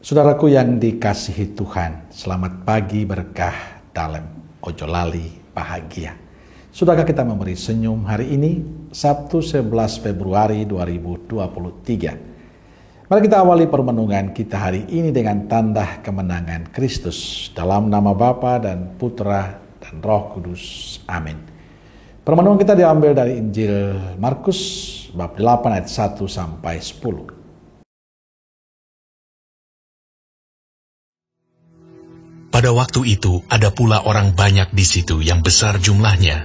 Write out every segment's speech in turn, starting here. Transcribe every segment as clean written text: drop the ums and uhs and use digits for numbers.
Saudaraku yang dikasihi Tuhan, selamat pagi berkah dalam ojo lali bahagia. Sudahkah kita memberi senyum hari ini, Sabtu 11 Februari 2023. Mari kita awali permenungan kita hari ini dengan tanda kemenangan Kristus. Dalam nama Bapa dan Putra dan Roh Kudus. Amin. Permenungan kita diambil dari Injil Markus bab 8 ayat 1 sampai 10. Pada waktu itu ada pula orang banyak di situ yang besar jumlahnya,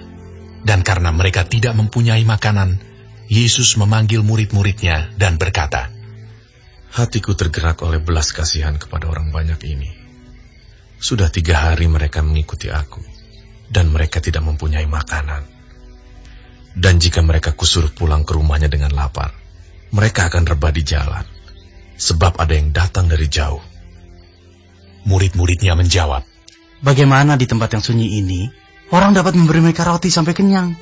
dan karena mereka tidak mempunyai makanan, Yesus memanggil murid-muridnya dan berkata, "Hatiku tergerak oleh belas kasihan kepada orang banyak ini. Sudah 3 hari mereka mengikuti aku, dan mereka tidak mempunyai makanan. Dan jika mereka kusuruh pulang ke rumahnya dengan lapar, mereka akan rebah di jalan, sebab ada yang datang dari jauh." Murid-muridnya menjawab, "Bagaimana di tempat yang sunyi ini, orang dapat memberi mereka roti sampai kenyang?"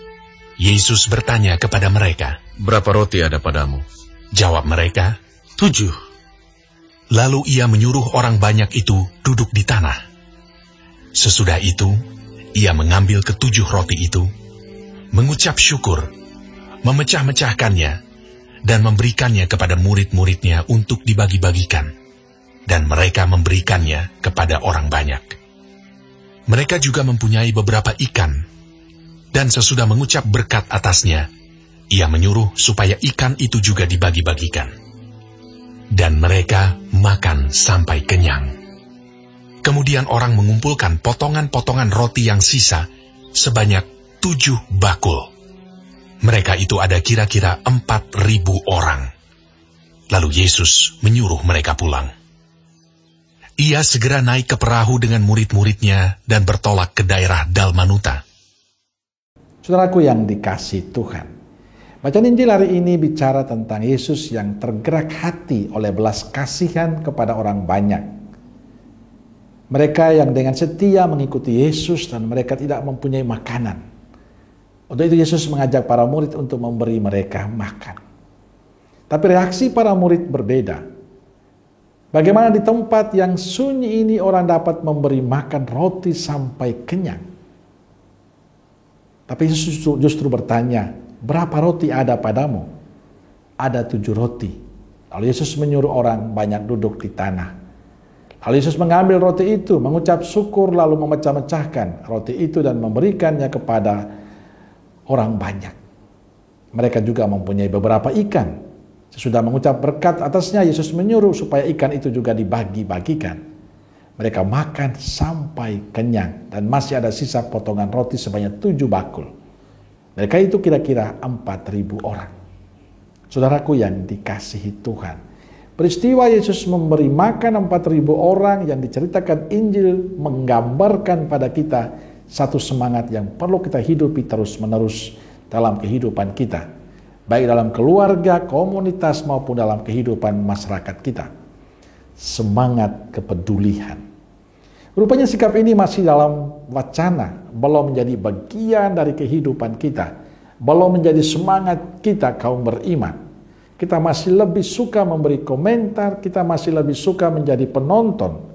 Yesus bertanya kepada mereka, "Berapa roti ada padamu?" Jawab mereka, 7. Lalu ia menyuruh orang banyak itu duduk di tanah. Sesudah itu, ia mengambil ke-7 roti itu, mengucap syukur, memecah-mecahkannya, dan memberikannya kepada murid-muridnya untuk dibagi-bagikan. Dan mereka memberikannya kepada orang banyak. Mereka juga mempunyai beberapa ikan, dan sesudah mengucap berkat atasnya, ia menyuruh supaya ikan itu juga dibagi-bagikan. Dan mereka makan sampai kenyang. Kemudian orang mengumpulkan potongan-potongan roti yang sisa sebanyak 7 bakul. Mereka itu ada kira-kira 4.000 orang. Lalu Yesus menyuruh mereka pulang. Ia segera naik ke perahu dengan murid-muridnya dan bertolak ke daerah Dalmanuta. Saudaraku yang dikasihi Tuhan, bacaan Injil hari ini bicara tentang Yesus yang tergerak hati oleh belas kasihan kepada orang banyak. Mereka yang dengan setia mengikuti Yesus dan mereka tidak mempunyai makanan. Untuk itu Yesus mengajak para murid untuk memberi mereka makan. Tapi reaksi para murid berbeda. Bagaimana di tempat yang sunyi ini orang dapat memberi makan roti sampai kenyang? Tapi Yesus justru bertanya, "Berapa roti ada padamu?" "Ada 7 roti." Lalu Yesus menyuruh orang banyak duduk di tanah. Lalu Yesus mengambil roti itu, mengucap syukur, lalu memecah-mecahkan roti itu dan memberikannya kepada orang banyak. Mereka juga mempunyai beberapa ikan. Sesudah mengucap berkat atasnya, Yesus menyuruh supaya ikan itu juga dibagi-bagikan. Mereka makan sampai kenyang dan masih ada sisa potongan roti sebanyak 7 bakul. Mereka itu kira-kira 4.000 orang. Saudaraku yang dikasihi Tuhan, peristiwa Yesus memberi makan 4.000 orang yang diceritakan Injil menggambarkan pada kita satu semangat yang perlu kita hidupi terus-menerus dalam kehidupan kita. Baik dalam keluarga, komunitas, maupun dalam kehidupan masyarakat kita. Semangat kepedulian. Rupanya sikap ini masih dalam wacana, belum menjadi bagian dari kehidupan kita, belum menjadi semangat kita kaum beriman. Kita masih lebih suka memberi komentar, kita masih lebih suka menjadi penonton.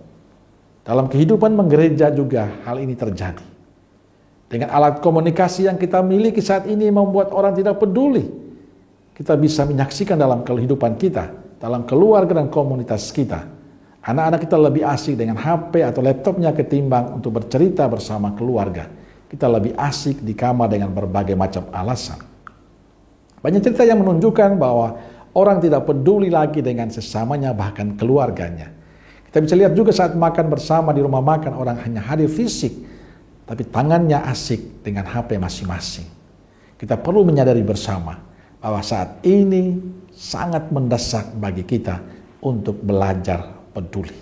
Dalam kehidupan menggereja juga hal ini terjadi. Dengan alat komunikasi yang kita miliki saat ini membuat orang tidak peduli. Kita bisa menyaksikan dalam kehidupan kita, dalam keluarga dan komunitas kita. Anak-anak kita lebih asik dengan HP atau laptopnya ketimbang untuk bercerita bersama keluarga. Kita lebih asik di kamar dengan berbagai macam alasan. Banyak cerita yang menunjukkan bahwa orang tidak peduli lagi dengan sesamanya, bahkan keluarganya. Kita bisa lihat juga saat makan bersama di rumah makan, orang hanya hadir fisik, tapi tangannya asik dengan HP masing-masing. Kita perlu menyadari bersama bahwa saat ini sangat mendesak bagi kita untuk belajar peduli.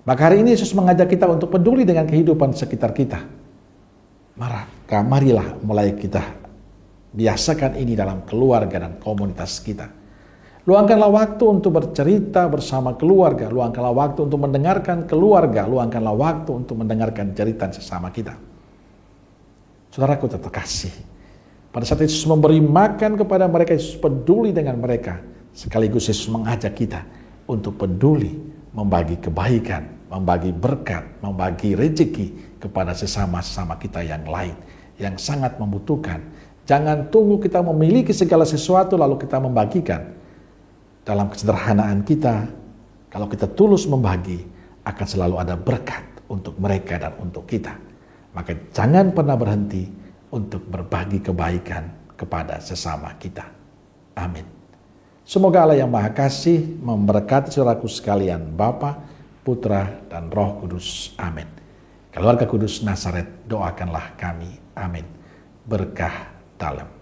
Maka hari ini Yesus mengajak kita untuk peduli dengan kehidupan sekitar kita. Maka marilah mulai kita biasakan ini dalam keluarga dan komunitas kita. Luangkanlah waktu untuk bercerita bersama keluarga, luangkanlah waktu untuk mendengarkan keluarga, luangkanlah waktu untuk mendengarkan cerita sesama kita. Saudaraku terkasih, pada saat Yesus memberi makan kepada mereka, Yesus peduli dengan mereka. Sekaligus Yesus mengajak kita untuk peduli membagi kebaikan, membagi berkat, membagi rezeki kepada sesama-sesama kita yang lain, yang sangat membutuhkan. Jangan tunggu kita memiliki segala sesuatu lalu kita membagikan. Dalam kesederhanaan kita, kalau kita tulus membagi, akan selalu ada berkat untuk mereka dan untuk kita. Maka jangan pernah berhenti untuk berbagi kebaikan kepada sesama kita. Amin. Semoga Allah yang Maha Kasih memberkati saudaraku sekalian, Bapa, Putra, dan Roh Kudus. Amin. Keluarga Kudus Nazaret, doakanlah kami. Amin. Berkah dalam.